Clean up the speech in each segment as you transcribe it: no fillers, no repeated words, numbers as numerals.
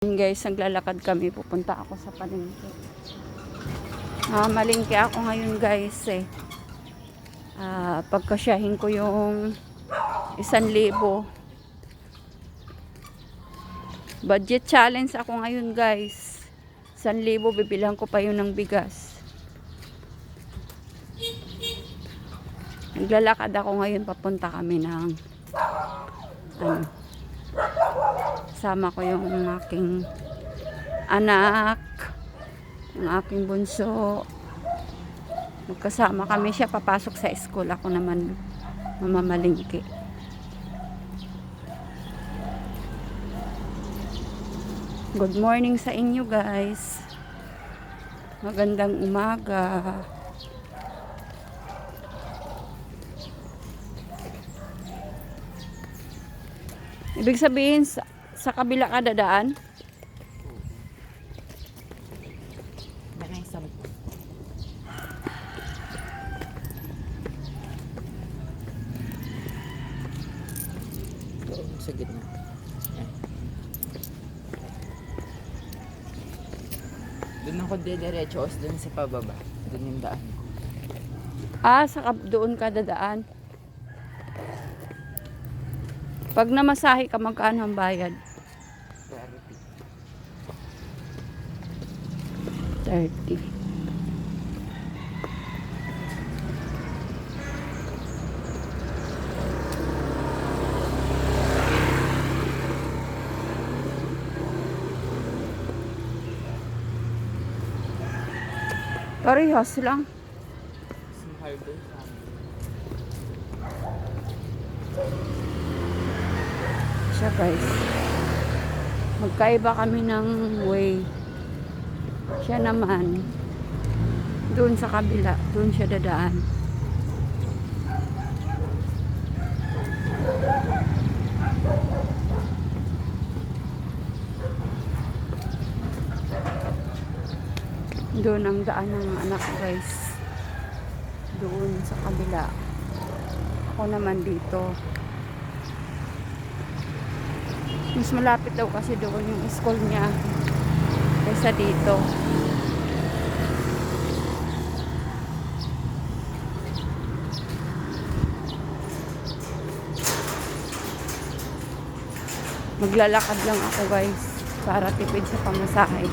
Guys, naglalakad kami, pupunta ako sa palengke. Malingke ako ngayon guys pagkasyahin ko yung 1,000. Budget challenge ako ngayon guys. 1,000, bibilang ko pa yun ng bigas. Naglalakad ako ngayon, papunta kami ng sama ko yung aking anak, yung aking bunso. Magkasama kami, siya papasok sa school, ako naman mamamalingki. Good morning sa inyo guys. Magandang umaga. Ibig sabihin sa kabila ka dadaan? Sa gitna. Doon ako diretso, doon sa pababa. Doon yung daan ko. Doon ka dadaan. Pag namasahe ka, magkano ang bayad? 30. Parehas lang. Simple doon. Siya guys. Magkaiba kami ng way. Siya naman doon sa kabila, doon siya dadaan. Doon ang daan ng anak ko guys. Doon sa kabila. Ako naman dito. Mas malapit daw kasi doon yung school niya kaysa dito. Maglalakad lang ako guys para tipid sa pamasahe.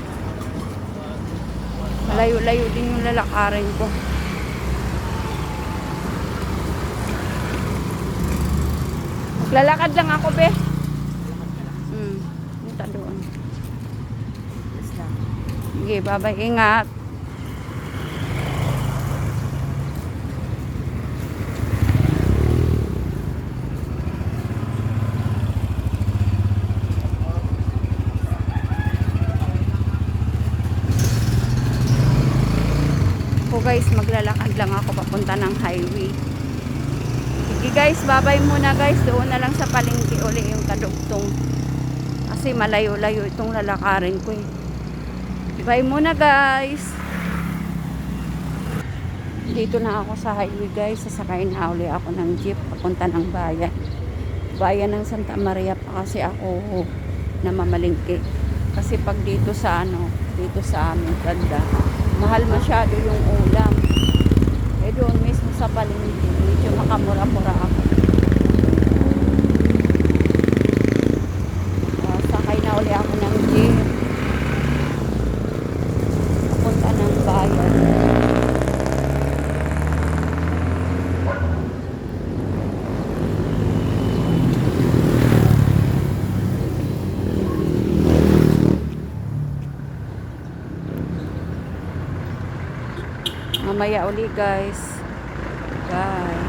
Malayo-layo din yung lalakarin ko. Maglalakad lang ako be. Punta doon. Sige, bye-bye. Ingat. Guys, maglalakad lang ako papunta ng highway. Sige guys, bye-bye muna guys. Doon na lang sa palengke uli yung kadugtong. Kasi malayo-layo itong lalakarin ko eh. Bye muna guys. Dito na ako sa highway guys. Sasakay na uli ako ng jeep papunta ng bayan. Bayan ng Santa Maria pa kasi ako namamalingki. Kasi pag dito sa dito sa aming ganda, mahal masyado yung ulam. Doon mismo sa palengke, medyo makamura-mura ako. Sakay na uli ako ng jeep. Punta ng bayan. Mamaya uli guys. Bye.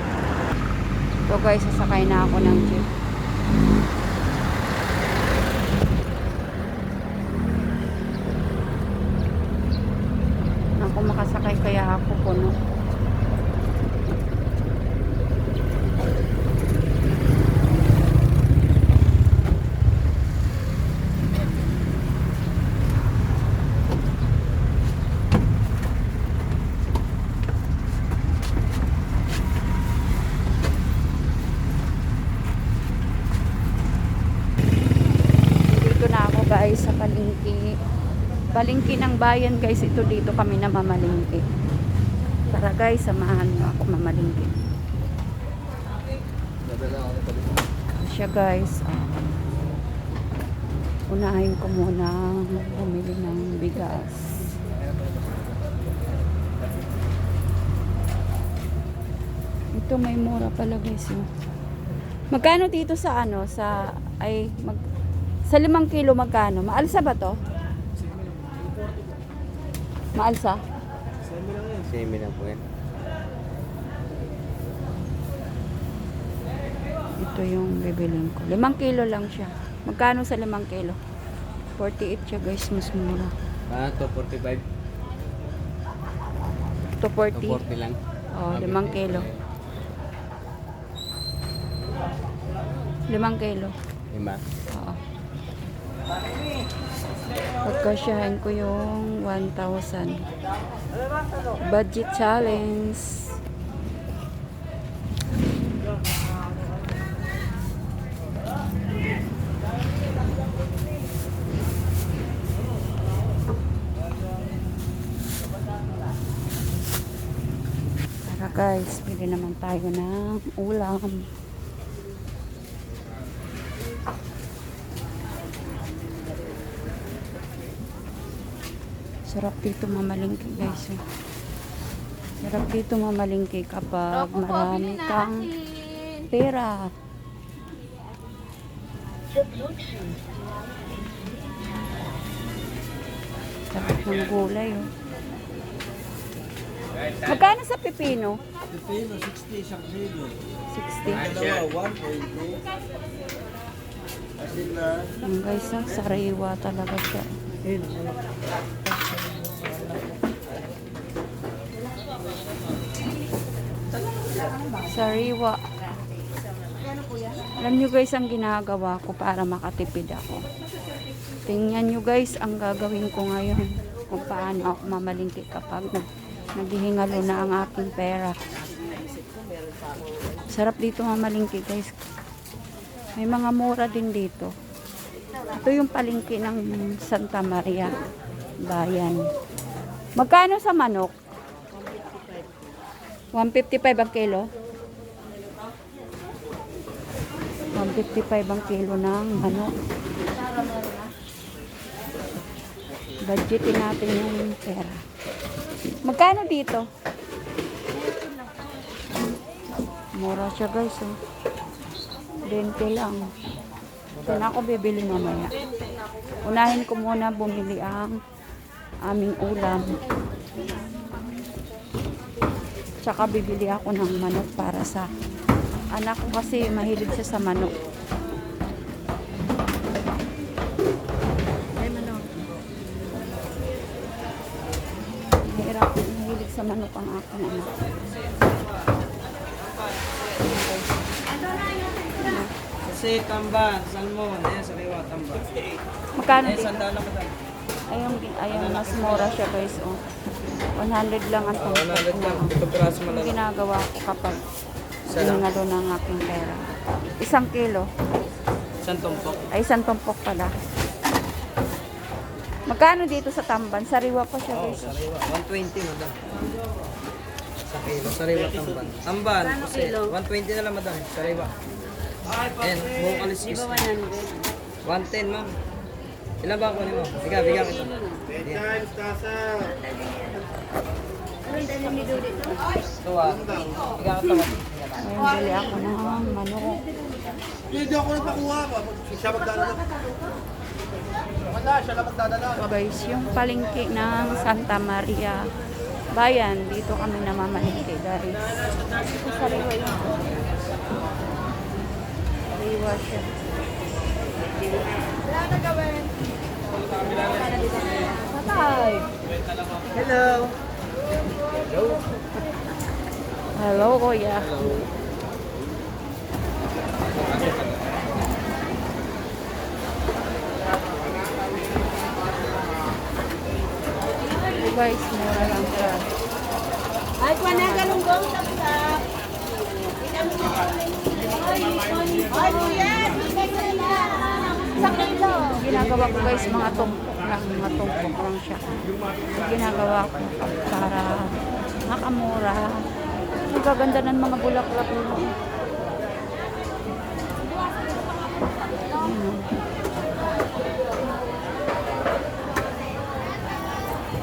So guys, sasakay na ako ng jeep. Ako makasakay kaya ako puno. guys sa palengke. palengke. Palengke ng bayan guys, ito dito kami namamalengke. Tara guys, samahan mo ako mamalengke. Siya guys, unahin ko muna bumili ng bigas. Ito may mura pala guys. Magkano dito sa sa 5 kilo magkano? Maalsa ba to? Maalsa? Semi lang po yan. Ito yung bibilin ko. 5 kilo lang siya. Magkano sa 5 kilo? 48 siya guys, mas mura. 245. 240. 240 lang. Oh, 5 kilo. 5 kilo. 5. Oo. Pagkasyahin ko yung 1,000. Budget challenge. Tara guys, pili naman tayo ng ulam. Sarap dito mamalingki guys. Sarap dito mamalingki kapag marami kang pera. Sarap ng gulay oh. Magkano sa pipino? Pipino, 60 isang kilo. 60. Dalawa, 1.20. Asin na. Ang guys, sariwa talaga siya. Sariwa. Alam nyo guys ang ginagawa ko para makatipid ako. Tingnan nyo guys ang gagawin ko ngayon. Kung paano ako mamalingki kapag naghihingalo na ang aking pera. Sarap dito mamalingki guys. May mga mura din dito. Ito yung palengke ng Santa Maria Bayan. Magkano sa manok? 155 ang kilo? 155 ang kilo ng manok. Budgetin natin yung pera. Magkano dito? Mura siya guys. 20 lang. Ito na ako bibili mamaya. Unahin ko muna bumili ang aming ulam. Tsaka bibili ako ng manok para sa anak ko kasi mahilig siya sa manok. Ay manok. Mahilig sa manok ang aking anak. Kasi tamban, salmon, ayan sa liwa, tamban. Magkano Eh, dito? sandala ka tayo. Ayun, mas mura siya guys. Oh. 100 lang ang tumpok 100 lang, na. ito piraso mo Yung lang. ginagawa ko kapag Isa lang. hinalo ng aking pera. 1 kilo. Isang tumpok. Ay, 1 tumpok pala. Magkano dito sa tamban? Sariwa pa siya Oo, guys. sariwa. 120 madam. Sa kilo, sariwa tamban. Tamban, kasi 120 na lang madam, sariwa. Ayan, buong kaliskis. 110 ma'am. Ilan ba ako mo? Biga, bigyan kita. Ito ah. Biga ka tawa. Ayun, bili ako ng manok. Hindi ako nagpakuha pa. Siya magdadala. Wala, siya lang magdadala. So guys, yung palengke ng Santa Maria Bayan, dito kami namamalengke guys. Ito sariwa yun. Sariwa siya. Wala na gawin. Patay. Hello. Hello, kuya. Guys, mura lang siya. Ay, kuha na galunggong tapos. Ay, kuya! Sa kilo. Ginagawa ko guys, mga tumpok lang, matumpok lang siya. Yung ginagawa ko para makamura. Ang gaganda ng mga bulaklak nito.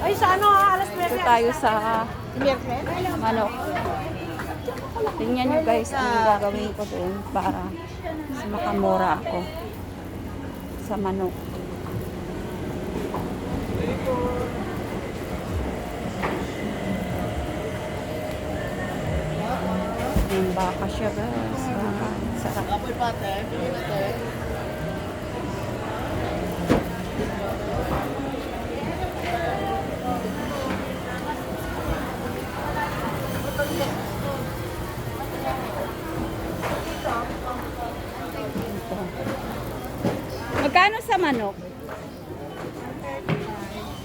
Ay, sa ano alas 9? Ito tayo sa manok. Tingnan nyo guys ang gagawin ko doon para mas makamura ako sa manok. Yung baka siya guys. Baka. Sarap. Ito. Magkano sa manok?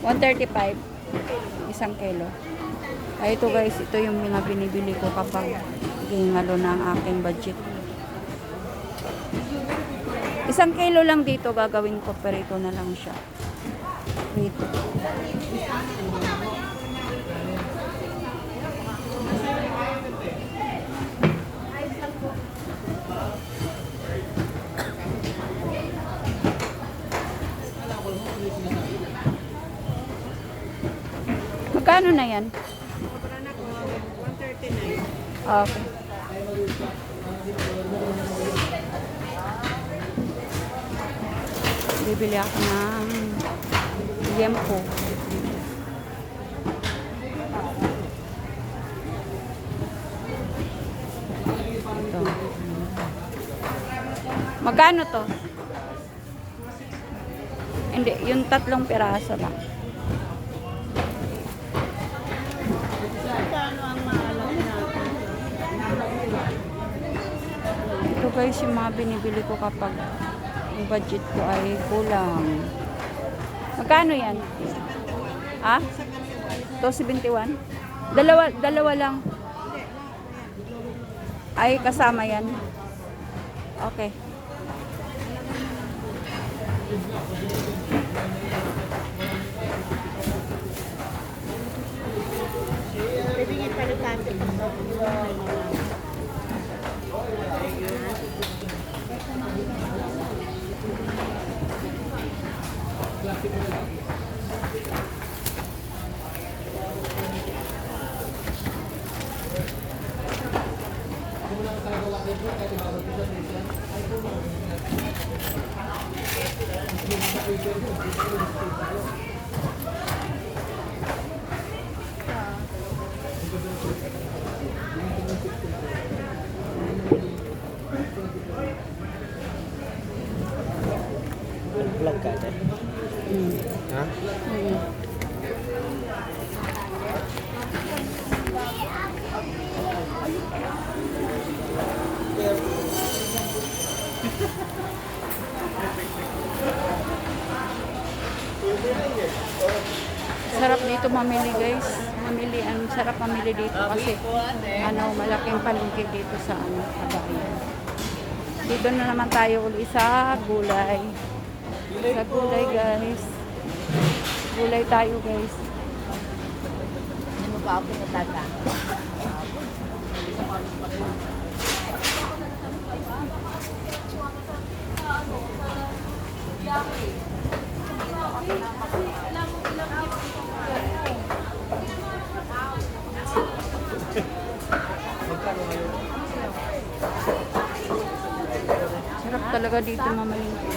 135. Isang kilo. Ay, ito guys, ito yung mga binibili ko kapag hingalo na ang aking budget. Isang kilo lang dito gagawin ko, pero ito na lang siya. Dito. Magkano na yan? Okay. Bibili ako ng liempo. Ito. Magkano to? Hindi, yung 3 piraso lang. Ito guys yung mga binibili ko kapag yung budget ko ay kulang. Magkano yan? Ha? 271? Dalawa lang. Ay, kasama yan. Okay. Bibigyan pa ng kanto. Vlog ka din. Ha? Sarap dito mamili guys. Ang sarap mamili dito kasi malaking palengke dito sa Cagayan. Dito na naman tayo uli sa gulay. Sa gulay guys. Gulay tayo guys. Hindi mo pa ako natata. Sarap talaga dito mamalingki.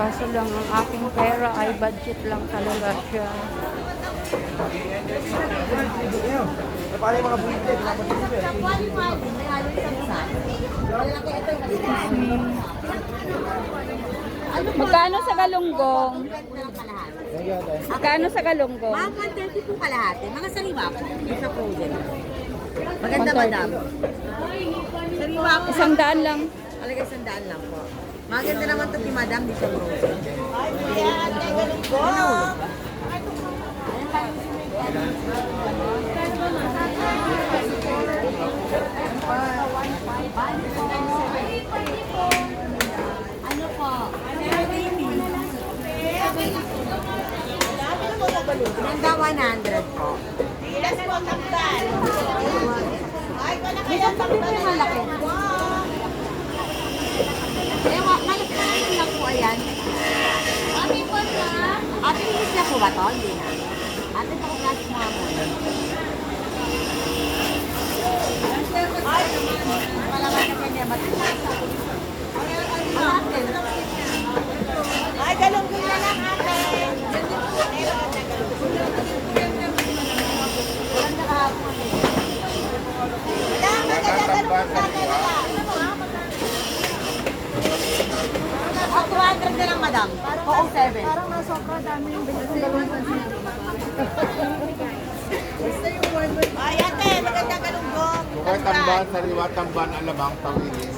Kaso lang ang aking pera ay budget lang talaga siya. Magkano sa galunggong? Magkano sa galunggong? Ma'am, 130 po kalahati. Mga sariwa po. Sa frozen. Maganda, madam. Sariwa po. 100 lang. Talaga 100 lang po. Maganda naman ito si madam, di siya frozen. Ano po? Ganda 100 po. Minsan pa rin yung malaki. Eh, malaki lang po ayan. Ate, inis na po ba to? Hindi na. Ate, pa klase mo mo. Malaman na kanya matilas. Ay, galong na lang ate. Ganda kahapon eh. Oh, 200 na lang, madam. Oo, 7. Parang nasobra dami yung ay, ate, maganda galunggong. Bukay tamban, sariwa tamban, alamang, tawilis.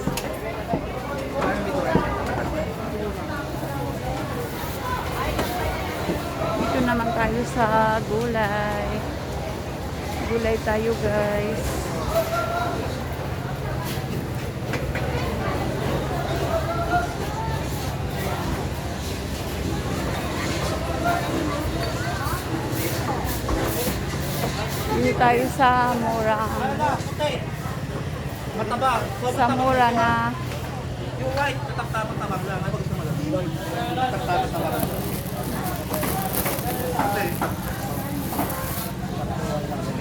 Dito naman tayo sa gulay. Gulay tayo guys. Dito tayo sa murang Mataba. sa mura na Yung white, tatak-tatak-tabang lang. Ano gusto mo lang? Tatak-tatak-tabang lang. Ate.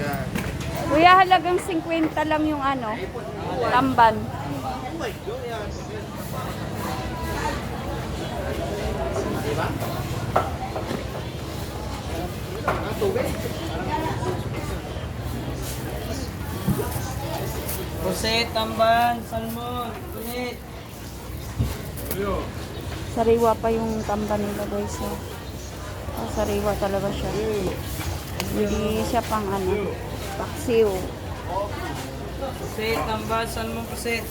Yan. kuya halagang 50 lang yung ano tamban. Pusit, tamban, salmon, kunit. Sariwa pa yung tamban nila guys. Oh, sariwa talaga siya. Hindi siya pang ano, paksiw. Pusit, tamban, salmon, pusit.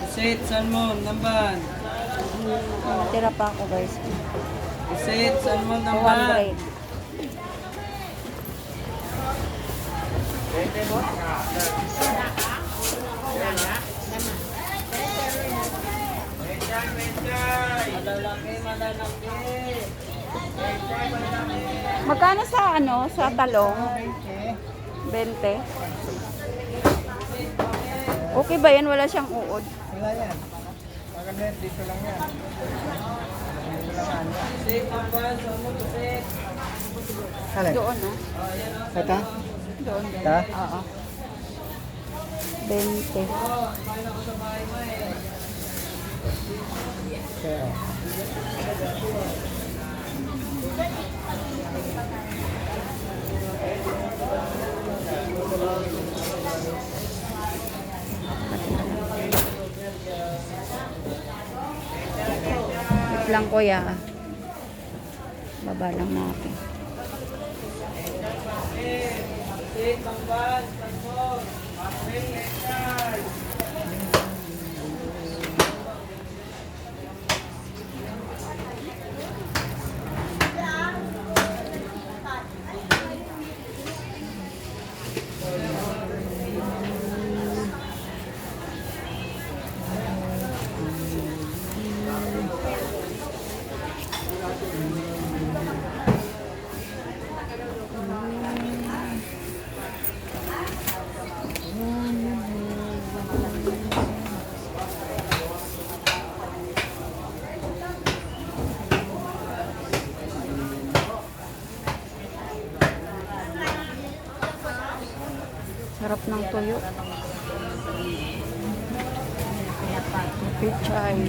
Pusit, salmon, tamban. Natira pa ako guys. Pusit, salmon, tamban. 200. Malalaki, malalaki. Magkano sa ano, sa talong? 20. Okay ba yan? Wala siyang uod. Wala yan. Maganda dito lang yan. Pusit, tamban, salmon, pusit. Doon ah. Sata? Doon. Ta? Oo. 20. Wait lang kuya. Baba lang natin. Pusit, tamban, salmon. Sarap ng tuyo. Pichay.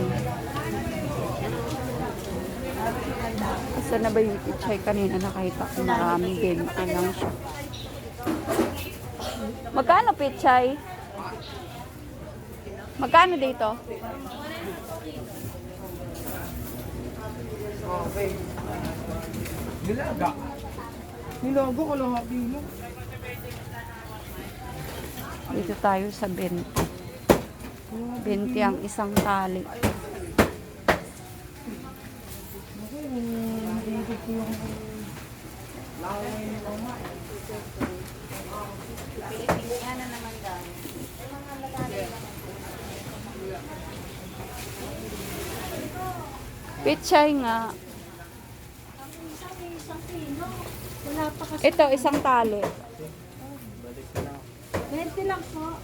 Asa na ba yung pichay kanina? Nakita ko marami din. Lang siya. Magkano pichay? Magkano dito? Nilaga. Nilaga ko lang habi mo. Dito tayo sa 20. 20 ang isang tali. Pichay nga. wala pa kasi. Ito, isang tali. 20 lang po.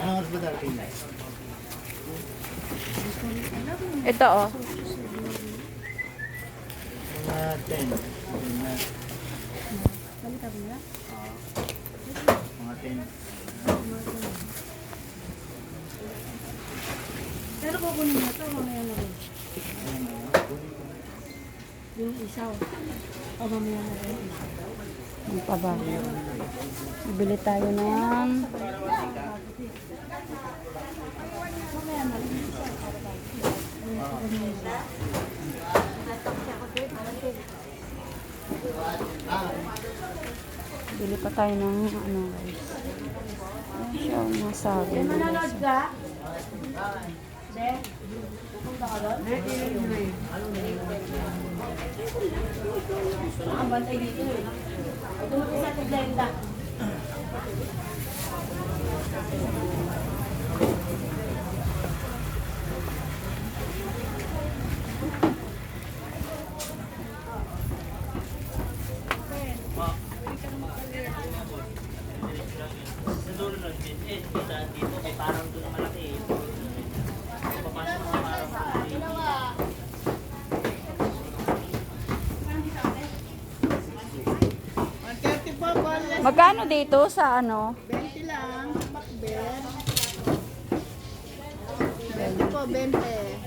Anong oras ba darating? Ito, oh. Mga 10. Mga 10. Pero kukunin na to, mamaya na rin. Yung isaw. O mamaya na rin. Ano pa ba? Bibili tayo ng... Bili pa tayo ng ano guys. Ano siya masabi na guys. ka? Nakabantay dito eh. Tumutay sa tiglenda. Magkano dito sa ano? 20 lang, pakber. 20 po, 20.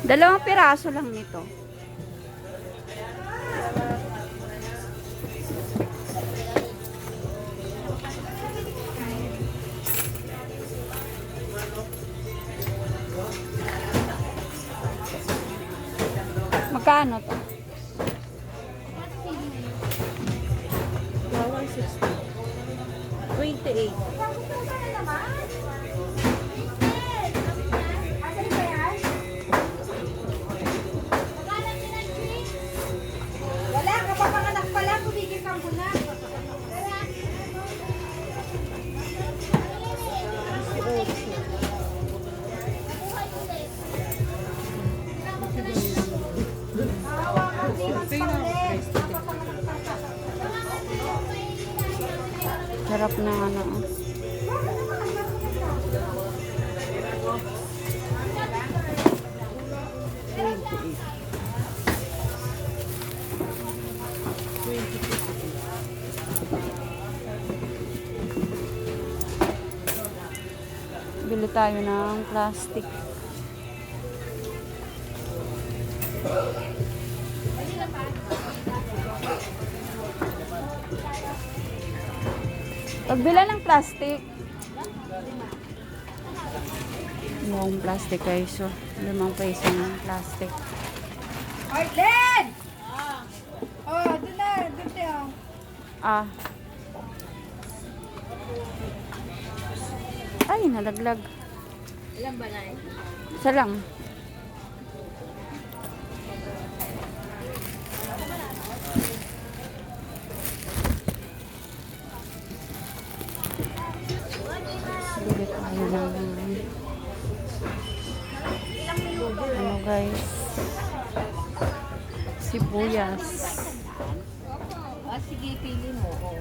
Dalawang piraso lang nito. Magkano to? Bawal 60. 28. Wala ka pa panganak pa lang, kumigil ka muna. Sarap na ano. Bili tayo ng plastic. Pagbila ng plastic. Yung plastic guys. So, 5 peso ng plastic. Arlen! Oh, doon na, doon tayo. Ah. Ay, nalaglag. Ilan ba na eh? Isa lang. Bili tayo ng ano guys, sibuyas. Ah, sige, pili mo. Oh.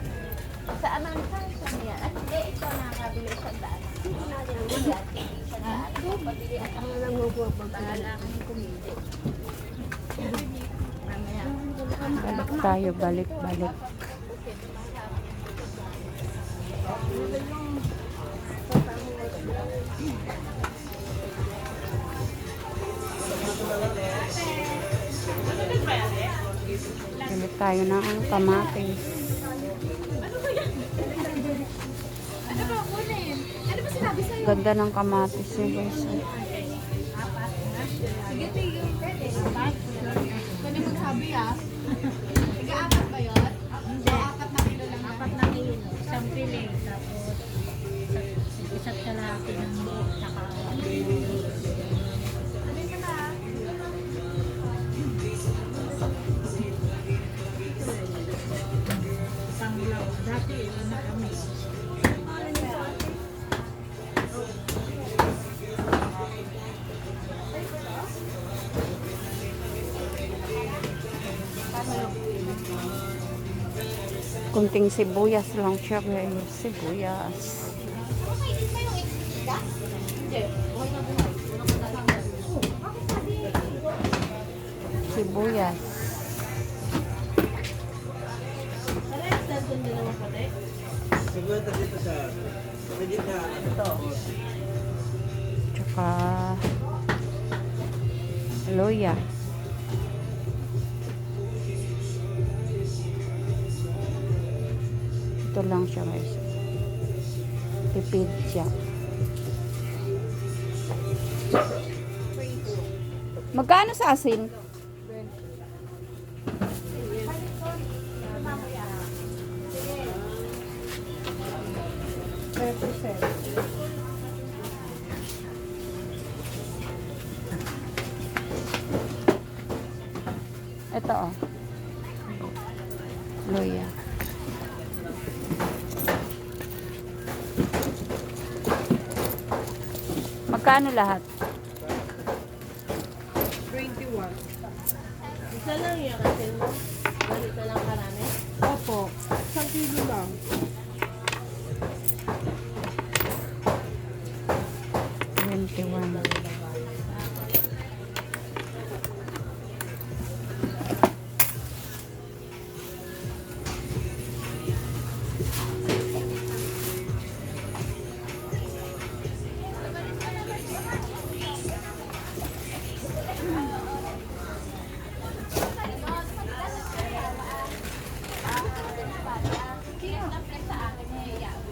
Saan ang saan yan? At ito nakakabili sa daan. Hindi natin ang bigat. Sa daan. Pabili at ang lang mo po. Pagkalangan kumili. Mamaya. Balik tayo, balik. tayo ng kamatis. Ano ba kunin? Ano ba sinabi sa'yo? Ganda ng kamatis eh, guys. Sige, tigil. Apat. Pwede magsabi ah. Tiga-apat ba yun? Hindi. Apat na kilo lang. Apat na kilo. Isang piling. Tapos isa't kalahati ng buo. Saka dati na kami. Kunting sibuyas lang siya, guys. Sibuyas. Sibuyas. Tsaka loya. Ito lang siya, guys. Tipid siya. Magkano sa asin? Ito, oh. Loya. Magkano lahat? 21. Isa lang yan kasi mo. Ganito lang karami. Opo. Isang kilo lang.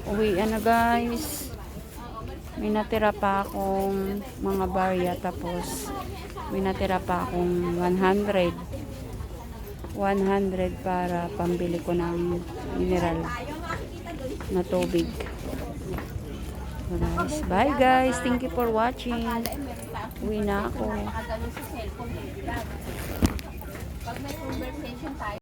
Uwian na, guys. May natira pa akong mga barya, tapos may natira pa akong 100 para pambili ko ng mineral na tubig. So guys, bye guys, thank you for watching. Uwi na ako. Nakagaling sa cellphone.